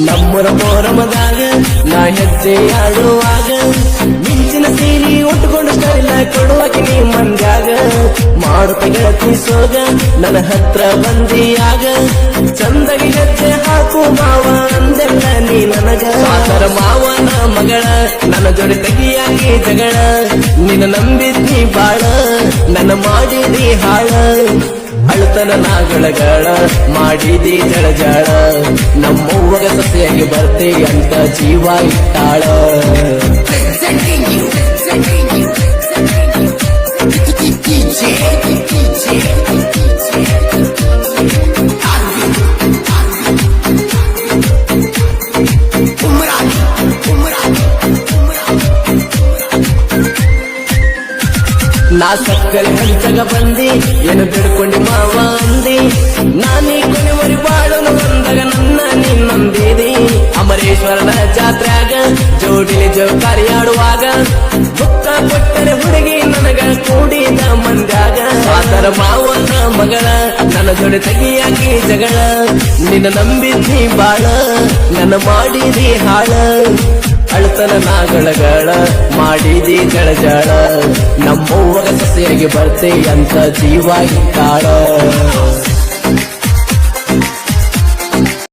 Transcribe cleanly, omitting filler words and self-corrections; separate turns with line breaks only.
ನಮ್ಮರ ಮೋರಮದಾಗ ನಾ ಹೆಜ್ಜೆ ಆಡುವಾಗ ಮಿಂಚಿನ ಸೀರಿ ಉಟ್ಕೊಂಡು ಸ್ಟೈಲ ಕೊಡುವಾಗ ನೀ ಮಂದ್ಯಾಗ ಮಾಡುತ್ತ ಗೆಳತಿ ಸೋಗ ನನ್ನ ಹತ್ರ ಬಂದಿಯಾಗ ಚಂದಗಿ ಹೆಜ್ಜೆ ಹಾಕು ಮಾವ ಅಂದೆಲ್ಲ ನೀ ನನಗ ಸಾದರ ಮಾವನ ಮಗಳ ನನ್ನ ಜೋಡಿ ತೆಗಿಯಾಗಿ ಜಗಳ ನಿನ್ನ ನಂಬಿದ್ನಿ ಬಾಳ ನನ್ನ ಮಾಡಿದಿ ಹಾಳ ಅಳುತನ ನಾಗಳಗಳ ಮಾಡಿದಿ ಜಳಜಾಳ ನಮ್ಮವ್ವಗ ಸಸಿಯಾಗಿ ಬರ್ತೆ ಅಂತ ಜೀವ ಇಟ್ಟಾಳ ನಾ ಸಕ್ಕರೆ ಹಂಚಗ ಬಂದಿ ಏನು ಬಿಡ್ಕೊಂಡಿ ಮಾವ ಅಂದಿ ನಾನೀ ಕೊನೆವರಿ ಬಾಳನು ಬಂದಾಗ ನನ್ನ ನೀ ನಂಬಿದಿ ಅಮರೇಶ್ವರನ ಜಾತ್ರ್ಯಾಗ ಜೋಡಿಲಿ ಜೋಕಾರಿ ಆಡುವಾಗ ಬುಕ್ಕ ಕೊಟ್ಟರೆ ಹುಡುಗಿ ನನಗ ಕೂಡಿದ ಮಂದ್ಯಾಗ ಸಾದರ ಮಾವನ ಮಗಳ ನನ್ನ ಜೋಡಿ ತೆಗಿಯಾಗಿ ಜಗಳ ನಿನ್ನ ನಂಬಿದ್ದಿ ಬಾಳ ನನ್ನ ಮಾಡಿದಿ ಹಾಳ ಅಳುತನ ನಾಗಳಗಳ ಮಾಡಿದಿ ಜಳಜಾಳ ನಮ್ಮವ್ವಗ ಸಸಿಯಾಗಿ ಬರ್ತೆ ಅಂತ ಜೀವ ಇಟ್ಟಾಳ